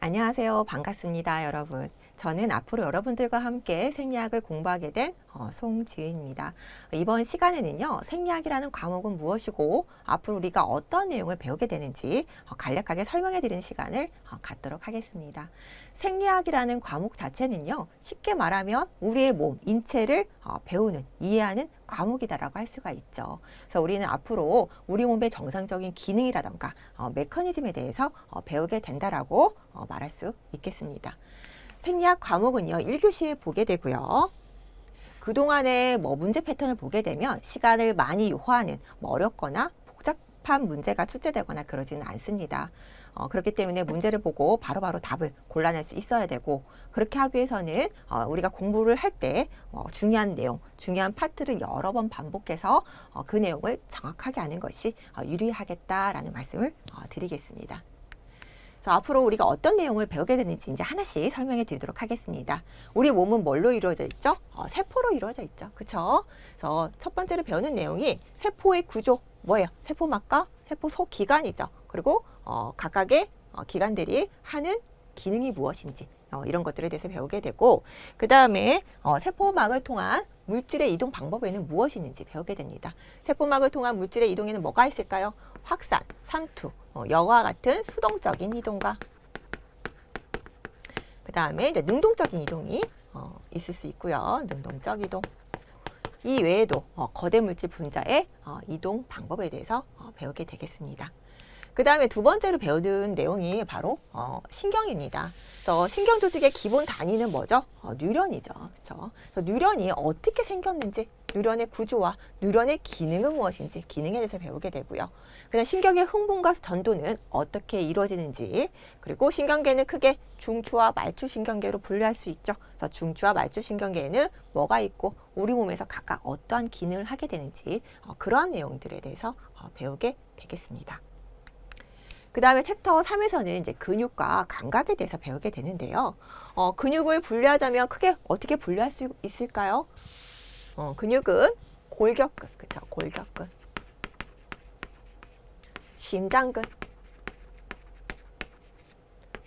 안녕하세요. 반갑습니다, 여러분. 저는 앞으로 여러분들과 함께 생리학을 공부하게 된 송지은입니다. 이번 시간에는요, 생리학이라는 과목은 무엇이고 앞으로 우리가 어떤 내용을 배우게 되는지 간략하게 설명해 드리는 시간을 갖도록 하겠습니다. 생리학이라는 과목 자체는요, 쉽게 말하면 우리의 몸, 인체를 배우는, 이해하는 과목이다라고 할 수가 있죠. 그래서 우리는 앞으로 우리 몸의 정상적인 기능이라던가 메커니즘에 대해서 배우게 된다라고 말할 수 있겠습니다. 생리학 과목은요, 1교시에 보게 되고요. 그동안에 문제 패턴을 보게 되면 시간을 많이 요하는 어렵거나 복잡한 문제가 출제되거나 그러지는 않습니다. 그렇기 때문에 문제를 보고 바로바로 답을 골라낼 수 있어야 되고, 그렇게 하기 위해서는 우리가 공부를 할 때 중요한 내용, 중요한 파트를 여러 번 반복해서 그 내용을 정확하게 아는 것이 유리하겠다라는 말씀을 드리겠습니다. 그래서 앞으로 우리가 어떤 내용을 배우게 되는지 이제 하나씩 설명해 드리도록 하겠습니다. 우리 몸은 뭘로 이루어져 있죠? 세포로 이루어져 있죠. 그렇죠? 그래서 첫 번째로 배우는 내용이 세포의 구조, 뭐예요? 세포막과 세포 소기관이죠. 그리고 각각의 기관들이 하는 기능이 무엇인지 이런 것들에 대해서 배우게 되고, 그 다음에 세포막을 통한 물질의 이동 방법에는 무엇이 있는지 배우게 됩니다. 세포막을 통한 물질의 이동에는 뭐가 있을까요? 확산, 삼투, 여와 같은 수동적인 이동과 그 다음에 이제 능동적인 이동이 있을 수 있고요. 능동적 이동. 이 외에도 거대 물질 분자의 이동 방법에 대해서 배우게 되겠습니다. 그 다음에 두 번째로 배우는 내용이 바로 신경입니다. 그래서 신경 조직의 기본 단위는 뭐죠? 뉴런이죠. 그렇죠? 그래서 뉴런이 어떻게 생겼는지, 뉴런의 구조와 뉴런의 기능은 무엇인지, 기능에 대해서 배우게 되고요. 그다음 신경의 흥분과 전도는 어떻게 이루어지는지, 그리고 신경계는 크게 중추와 말추 신경계로 분류할 수 있죠. 그래서 중추와 말추 신경계에는 뭐가 있고 우리 몸에서 각각 어떠한 기능을 하게 되는지 그러한 내용들에 대해서 배우게 되겠습니다. 그 다음에 챕터 3에서는 이제 근육과 감각에 대해서 배우게 되는데요. 근육을 분류하자면 크게 어떻게 분류할 수 있을까요? 근육은 골격근, 그쵸? 골격근, 심장근,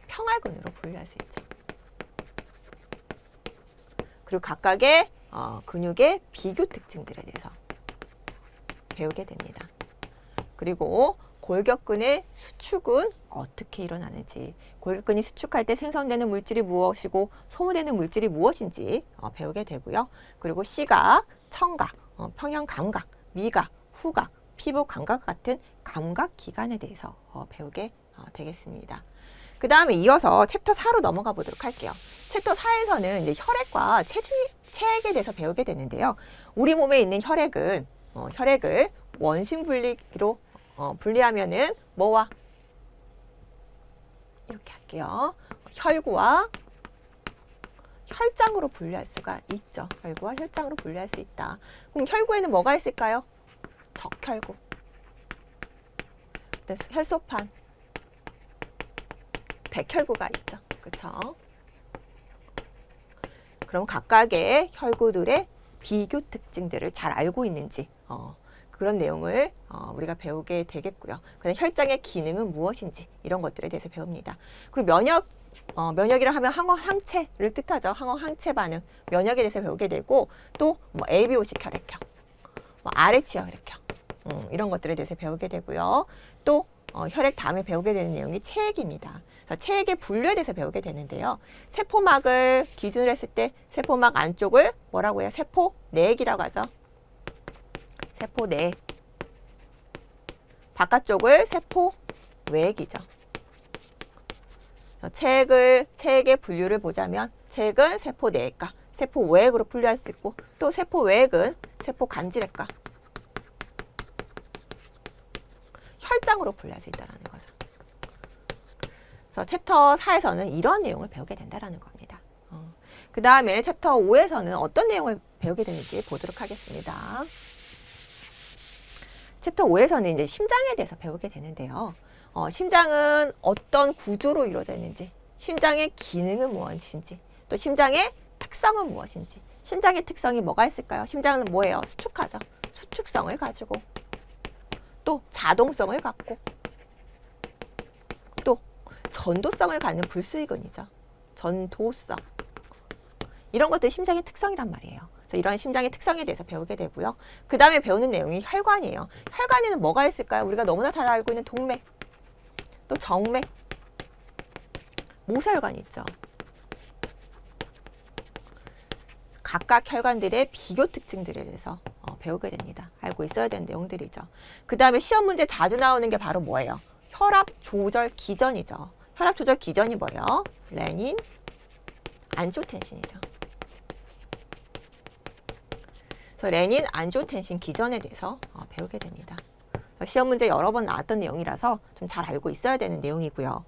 평활근으로 분류할 수 있죠. 그리고 각각의 근육의 비교 특징들에 대해서 배우게 됩니다. 그리고 골격근의 수축은 어떻게 일어나는지, 골격근이 수축할 때 생성되는 물질이 무엇이고 소모되는 물질이 무엇인지 배우게 되고요. 그리고 시각, 청각, 평형 감각, 미각, 후각, 피부 감각 같은 감각 기관에 대해서 배우게 되겠습니다. 그 다음에 이어서 챕터 4로 넘어가 보도록 할게요. 챕터 4에서는 이제 혈액과 체액에 대해서 배우게 되는데요. 우리 몸에 있는 혈액은 혈액을 원심 분리로 분리하면은 뭐와 이렇게 할게요. 혈구와 혈장으로 분류할 수가 있죠. 혈구와 혈장으로 분류할 수 있다. 그럼 혈구에는 뭐가 있을까요? 적혈구, 혈소판, 백혈구가 있죠. 그렇죠? 그럼 각각의 혈구들의 비교 특징들을 잘 알고 있는지 그런 내용을 우리가 배우게 되겠고요. 그다음 혈장의 기능은 무엇인지 이런 것들에 대해서 배웁니다. 그리고 면역이라 하면 항체를 뜻하죠. 항체 반응, 면역에 대해서 배우게 되고, 또 ABO식 혈액형, RH 혈액형 이런 것들에 대해서 배우게 되고요. 또 혈액 다음에 배우게 되는 내용이 체액입니다. 그래서 체액의 분류에 대해서 배우게 되는데요. 세포막을 기준으로 했을 때 세포막 안쪽을 뭐라고 해요? 세포내액이라고 하죠. 세포내액. 바깥쪽을 세포외액이죠. 체액의 분류를 보자면 체액은 세포내액과 세포외액으로 분류할 수 있고, 또 세포외액은 세포간질액과 혈장으로 분류할 수 있다는 거죠. 그래서 챕터 4에서는 이런 내용을 배우게 된다는 겁니다. 그 다음에 챕터 5에서는 어떤 내용을 배우게 되는지 보도록 하겠습니다. 챕터 5에서는 이제 심장에 대해서 배우게 되는데요. 심장은 어떤 구조로 이루어져 있는지, 심장의 기능은 무엇인지, 또 심장의 특성은 무엇인지. 심장의 특성이 뭐가 있을까요? 심장은 뭐예요? 수축하죠. 수축성을 가지고, 또 자동성을 갖고, 또 전도성을 갖는 불수의근이죠. 전도성. 이런 것들이 심장의 특성이란 말이에요. 그래서 이런 심장의 특성에 대해서 배우게 되고요. 그 다음에 배우는 내용이 혈관이에요. 혈관에는 뭐가 있을까요? 우리가 너무나 잘 알고 있는 동맥, 또 정맥, 모세혈관이 있죠. 각각 혈관들의 비교 특징들에 대해서 배우게 됩니다. 알고 있어야 되는 내용들이죠. 그 다음에 시험 문제 자주 나오는 게 바로 뭐예요? 혈압 조절 기전이죠. 혈압 조절 기전이 뭐예요? 레닌, 안지오텐신이죠. 그래서 레닌, 안지오텐신 기전에 대해서 배우게 됩니다. 시험 문제 여러 번 나왔던 내용이라서 좀 잘 알고 있어야 되는 내용이고요.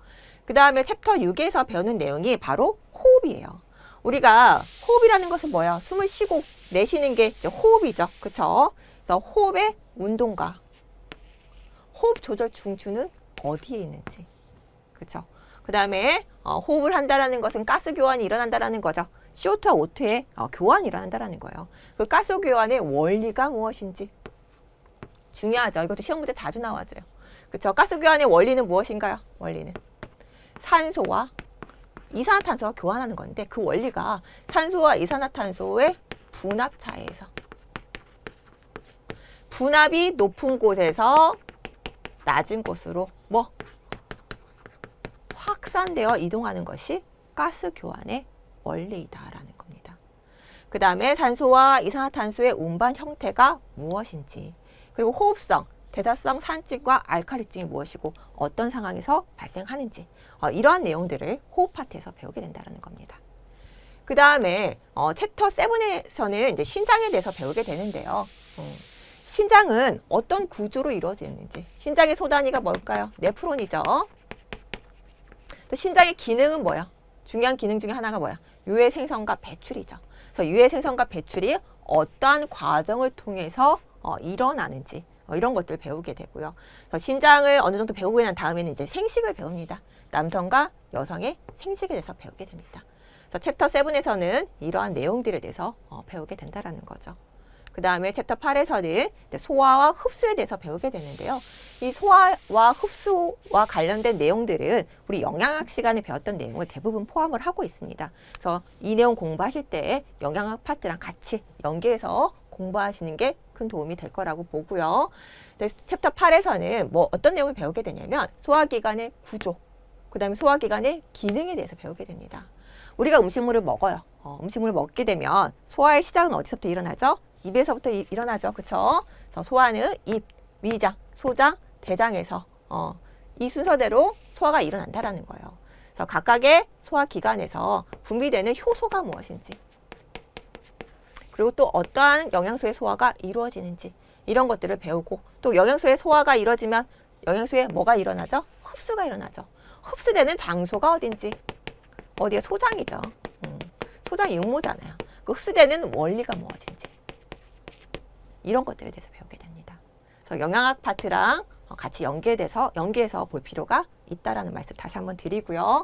그 다음에 챕터 6에서 배우는 내용이 바로 호흡이에요. 우리가 호흡이라는 것은 뭐야? 숨을 쉬고 내쉬는 게 이제 호흡이죠. 그쵸? 그래서 호흡의 운동과 호흡 조절 중추는 어디에 있는지. 그쵸? 그 다음에 호흡을 한다라는 것은 가스 교환이 일어난다라는 거죠. CO2와 O2의 교환이 일어난다라는 거예요. 그 가스 교환의 원리가 무엇인지. 중요하죠. 이것도 시험 문제 자주 나와줘요. 그쵸? 가스 교환의 원리는 무엇인가요? 원리는 산소와 이산화탄소가 교환하는 건데 그 원리가 산소와 이산화탄소의 분압 차이에서 분압이 높은 곳에서 낮은 곳으로 확산되어 이동하는 것이 가스 교환의 원리이다라는 겁니다. 그 다음에 산소와 이산화탄소의 운반 형태가 무엇인지, 그리고 호흡성, 대사성 산증과 알칼리증이 무엇이고 어떤 상황에서 발생하는지, 이러한 내용들을 호흡 파트에서 배우게 된다는 겁니다. 그 다음에 챕터 7에서는 이제 신장에 대해서 배우게 되는데요. 신장은 어떤 구조로 이루어지는지, 신장의 소단위가 뭘까요? 네프론이죠. 또 신장의 기능은 뭐야? 중요한 기능 중에 하나가 뭐야? 유해 생성과 배출이죠. 그래서 유해 생성과 배출이 어떠한 과정을 통해서 일어나는지 이런 것들을 배우게 되고요. 그래서 신장을 어느 정도 배우고 난 다음에는 이제 생식을 배웁니다. 남성과 여성의 생식에 대해서 배우게 됩니다. 그래서 챕터 7에서는 이러한 내용들에 대해서 배우게 된다라는 거죠. 그 다음에 챕터 8에서는 소화와 흡수에 대해서 배우게 되는데요. 이 소화와 흡수와 관련된 내용들은 우리 영양학 시간에 배웠던 내용을 대부분 포함을 하고 있습니다. 그래서 이 내용 공부하실 때 영양학 파트랑 같이 연계해서 공부하시는 게 큰 도움이 될 거라고 보고요. 챕터 8에서는 어떤 내용을 배우게 되냐면 소화기관의 구조, 그 다음에 소화기관의 기능에 대해서 배우게 됩니다. 우리가 음식물을 먹어요. 음식물을 먹게 되면 소화의 시작은 어디서부터 일어나죠? 입에서부터 일어나죠. 그쵸? 그래서 소화는 입, 위장, 소장, 대장에서 이 순서대로 소화가 일어난다라는 거예요. 그래서 각각의 소화기관에서 분비되는 효소가 무엇인지, 그리고 또 어떠한 영양소의 소화가 이루어지는지 이런 것들을 배우고, 또 영양소의 소화가 이루어지면 영양소에 뭐가 일어나죠? 흡수가 일어나죠. 흡수되는 장소가 어딘지, 어디에? 소장이죠. 소장이 육모잖아요. 그 흡수되는 원리가 무엇인지 이런 것들에 대해서 배우게 됩니다. 그래서 영양학 파트랑 같이 연계해서 볼 필요가 있다라는 말씀 다시 한번 드리고요.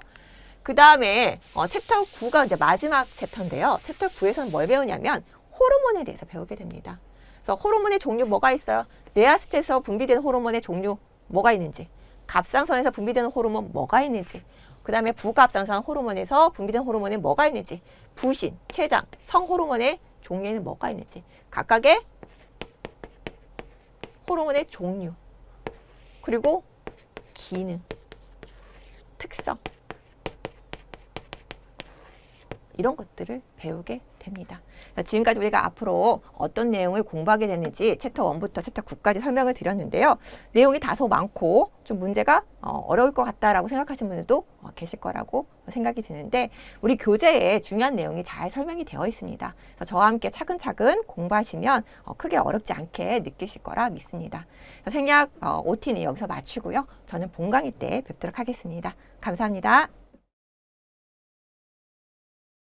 그 다음에 챕터 9가 이제 마지막 챕터인데요. 챕터 9에서는 뭘 배우냐면 호르몬에 대해서 배우게 됩니다. 그래서 호르몬의 종류 뭐가 있어요? 뇌하수체에서 분비되는 호르몬의 종류 뭐가 있는지, 갑상선에서 분비되는 호르몬 뭐가 있는지, 그 다음에 부갑상선 호르몬에서 분비되는 호르몬에 뭐가 있는지, 부신, 췌장, 성호르몬의 종류에는 뭐가 있는지, 각각의 호르몬의 종류, 그리고 기능, 특성, 이런 것들을 배우게 됩니다. 지금까지 우리가 앞으로 어떤 내용을 공부하게 되는지 챕터 1부터 챕터 9까지 설명을 드렸는데요. 내용이 다소 많고 좀 문제가 어려울 것 같다라고 생각하시는 분들도 계실 거라고 생각이 드는데, 우리 교재에 중요한 내용이 잘 설명이 되어 있습니다. 그래서 저와 함께 차근차근 공부하시면 크게 어렵지 않게 느끼실 거라 믿습니다. 생략 OT는 여기서 마치고요. 저는 본강의 때 뵙도록 하겠습니다. 감사합니다.